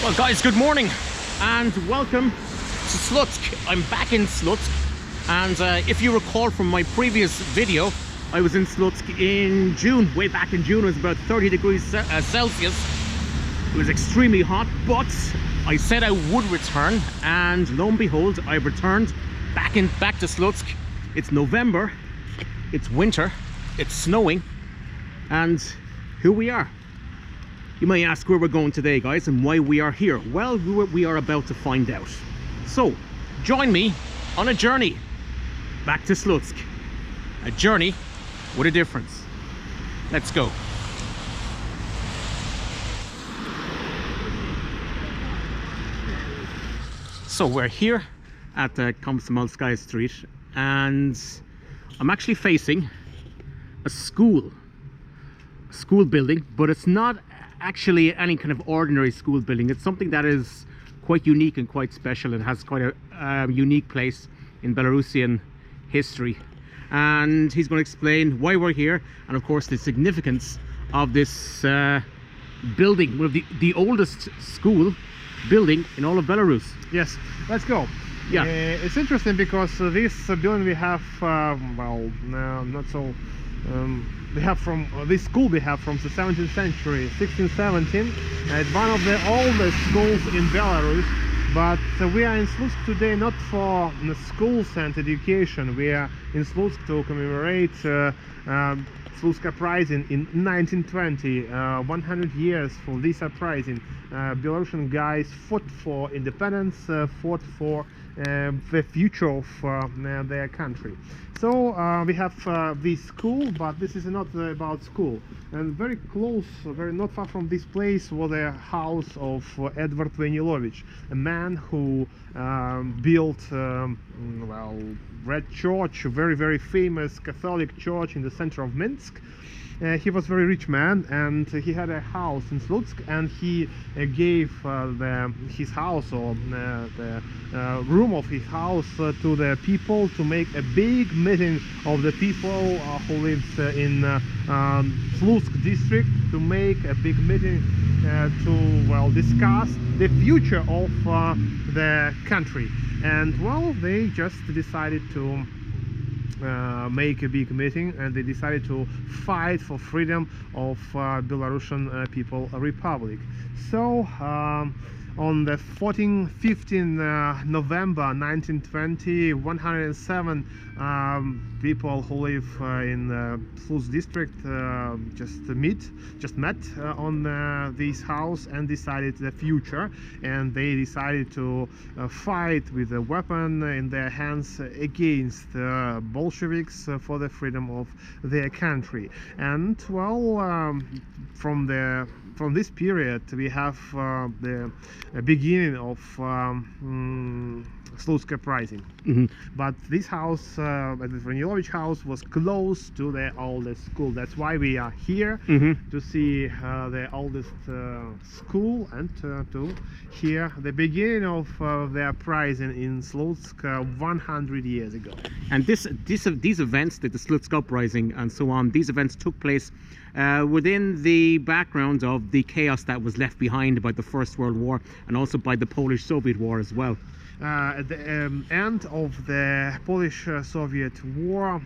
Well guys, good morning and welcome to Slutsk. I'm back in Slutsk, and if you recall from my previous video, I was in Slutsk in June. Way back in June, it was about 30 degrees Celsius. It was extremely hot, but I said I would return, and lo and behold, I've returned back to Slutsk. It's November, it's winter, it's snowing, and here we are. You may ask where we're going today, guys, and why we are here. Well, we are about to find out. So, join me on a journey back to Slutsk. A journey with a difference. Let's go. So we're here at Komsomolskaya Street, and I'm actually facing a school building, but it's not actually any kind of ordinary school building. It's something that is quite unique and quite special. It has quite a unique place in Belarusian history, and he's going to explain why we're here, and of course the significance of this building, one of the oldest school building in all of Belarus. Yes, let's go. Yeah, it's interesting because this building we have, we have from this school we have from the 17th century, 1617. It's one of the oldest schools in Belarus, but we are in Slutsk today not for the schools and education. We are in Slutsk to commemorate Slutsk Uprising in 1920, 100 years for this uprising. Belarusian guys fought for independence, fought for the future of their country. So we have this school, but this is not about school. And very close, very not far from this place, was the house of Edward Venilovich, a man who built Red Church, a very famous Catholic church in the center of Minsk. He was a very rich man, and he had a house in Slutsk, and he gave his house, or the room of his house, to the people to make a big meeting of the people who lived in Slutsk district, to make a big meeting to discuss the future of the country. And they just decided to make a big meeting, and they decided to fight for freedom of Belarusian People Republic. So on the 15 November 1920, 107 people who live in Slutsk district just met on this house and decided the future, and they decided to fight with a weapon in their hands against Bolsheviks for the freedom of their country. And from this period we have the beginning of Slutsk Uprising. But this house, the Venilovich house, was close to the oldest school. That's why we are here, to see the oldest school, and to hear the beginning of the uprising in Slutsk 100 years ago. And these events, the Slutsk Uprising and so on, these events took place within the background of the chaos that was left behind by the First World War, and also by the Polish-Soviet War as well. At the end of the Polish-Soviet War,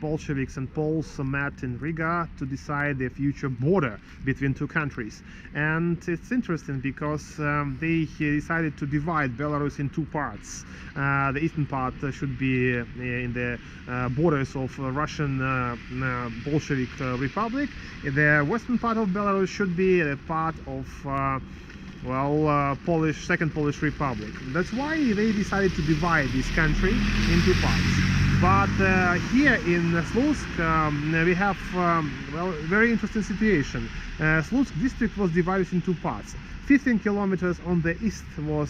Bolsheviks and Poles met in Riga to decide the future border between two countries. And it's interesting because they decided to divide Belarus in two parts. The eastern part should be in the borders of Russian Bolshevik Republic. The western part of Belarus should be a part of Second Polish Republic. That's why they decided to divide this country into parts. But here in Slutsk we have very interesting situation. Slutsk district was divided into parts. 15 kilometers on the east was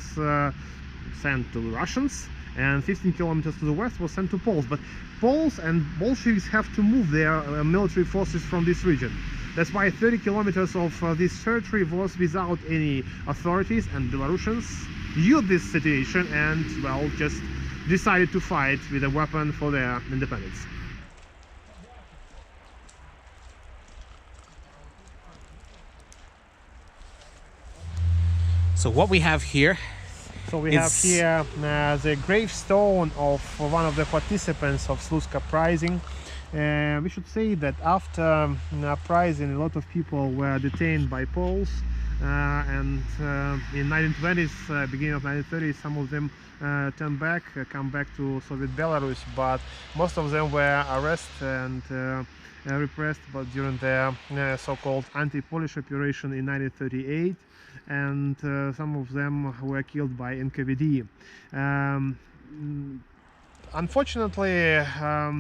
sent to Russians, and 15 kilometers to the west was sent to Poles. But Poles and Bolsheviks have to move their military forces from this region. That's why 30 kilometers of this territory was without any authorities, and Belarusians used this situation and just decided to fight with a weapon for their independence. So what we have here, so we have here the gravestone of one of the participants of Slutsk Uprising. We should say that after uprising, a lot of people were detained by Poles, and in 1920s, beginning of 1930s, some of them turned back, come back to Soviet Belarus, but most of them were arrested and repressed, but during the so-called anti-Polish operation in 1938, and some of them were killed by NKVD. Unfortunately, a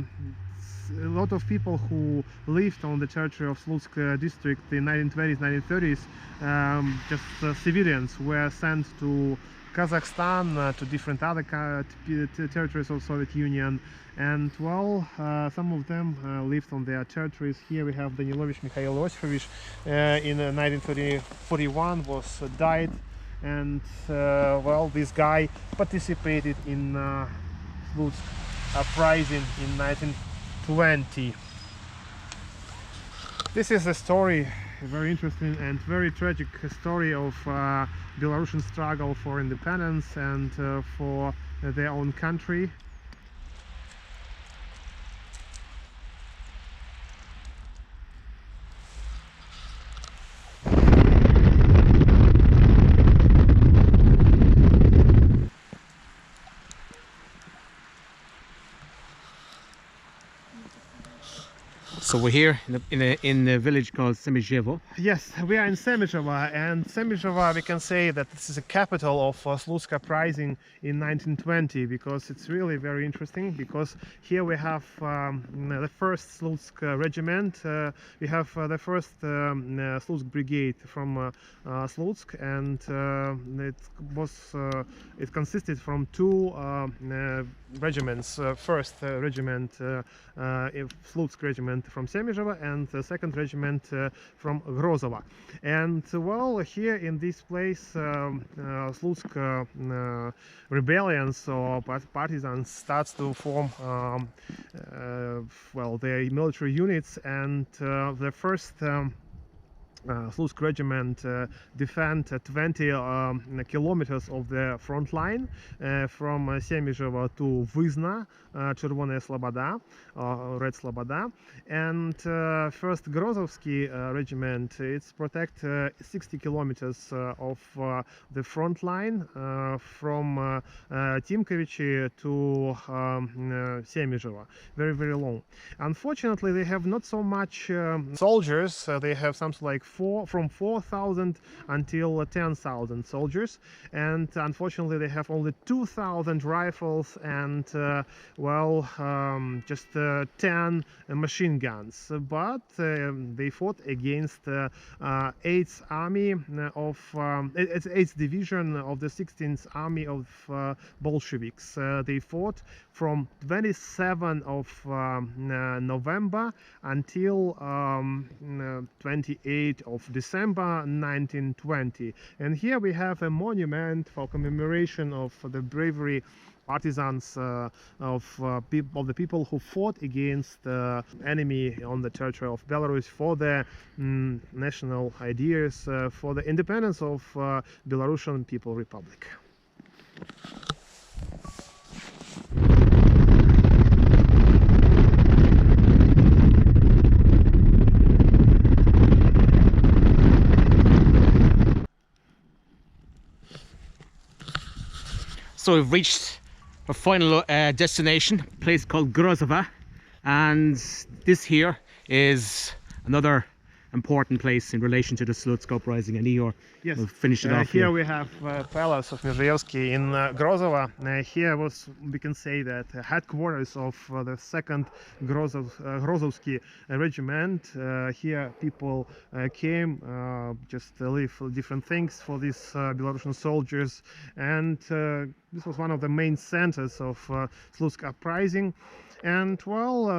lot of people who lived on the territory of Slutsk district in 1920s, 1930s, just civilians, were sent to Kazakhstan, to different other territories of Soviet Union, and well, some of them lived on their territories. Here we have Danilovich Mikhail Iosifovich, in 1941 was died, and well, this guy participated in Slutsk Uprising in 1920. This is a story, a very interesting and very tragic story of Belarusian struggle for independence and for their own country. So we're here in the village called Semizhevo. Yes, we are in Semizhevo, and Semizhevo, we can say that this is the capital of Slutsk Uprising in 1920, because it's really very interesting, because here we have the first Slutsk regiment, we have the first Slutsk brigade from Slutsk, and it consisted from two regiments. First regiment, Slutsk regiment from Semizhevo, and the second regiment from Grozovo. And well, here in this place, Slutsk rebellions or partisans starts to form well, their military units, and the first Slutsk regiment defend 20 kilometers of the front line from Semizhevo to Vyzna, Червоная Sloboda, Red Sloboda, and first Grozovsky regiment, it's protect 60 kilometers of the front line from Timkovich to Semizhevo, very, very long. Unfortunately, they have not so much soldiers. They have something like from 4,000 until 10,000 soldiers, and unfortunately they have only 2,000 rifles and well, just 10 machine guns, but they fought against 8th army of 8th division of the 16th army of Bolsheviks. They fought from 27th of November until 28th of December 1920. And here we have a monument for commemoration of the bravery partisans of the people who fought against the enemy on the territory of Belarus for the national ideas, for the independence of Belarusian People Republic. So we've reached our final destination, a place called Grozovo, and this here is another important place in relation to the Slutsk Uprising, and Igor Yes, will finish it off here we have Palace of Mizraelsky in Grozovo. Here we can say that headquarters of the second Grozovsky regiment. Here people came just to leave different things for these Belarusian soldiers, and this was one of the main centers of Slutsk Uprising. And well,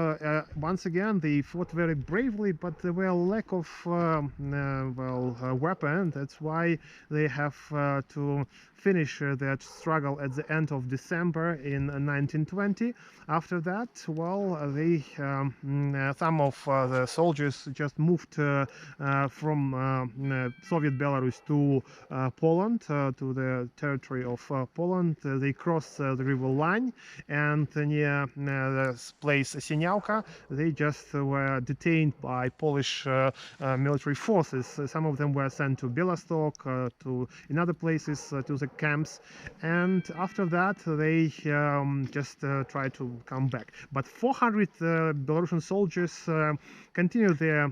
once again they fought very bravely, but there were lack of weapon. That's why they have to finish their struggle at the end of December in 1920. After that, well, they some of the soldiers just moved from Soviet Belarus to Poland, to the territory of Poland. They crossed the river line, and near this place Siniałka, they just were detained by Polish military forces. Some of them were sent to Białystok, to in other places, to the camps, and after that they just tried to come back. But 400 Belarusian soldiers continued their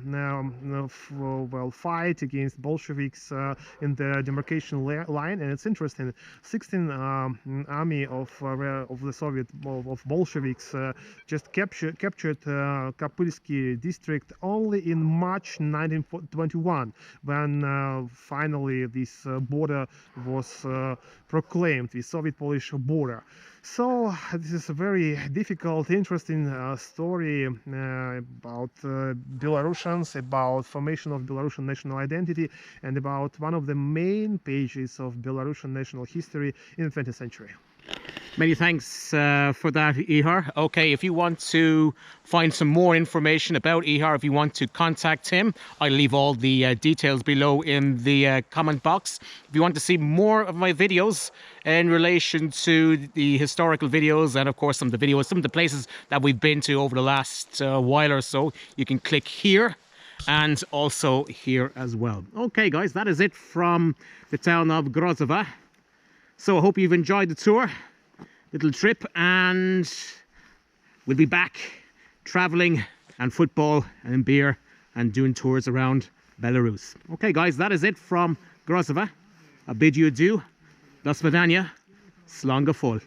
fight against Bolsheviks in the demarcation line. And it's interesting, 16 army of the Soviet of Bolsheviks just captured Kapylsky district only in March 1921, when finally this border was proclaimed, the Soviet-Polish border. So this is a very difficult, interesting story about Belarusians, about formation of Belarusian national identity, and about one of the main pages of Belarusian national history in the 20th century. Many thanks for that, Ihar. Okay, if you want to find some more information about Ihar, if you want to contact him, I'll leave all the details below in the comment box. If you want to see more of my videos in relation to the historical videos, and of course some of the places that we've been to over the last while or so, you can click here and also here as well. Okay guys, that is it from the town of Grozowa. So I hope you've enjoyed the tour, little trip, and we'll be back traveling and football and beer and doing tours around Belarus. Okay guys, that is it from Grozowa. I bid you adieu. Do svidania. Slanga full.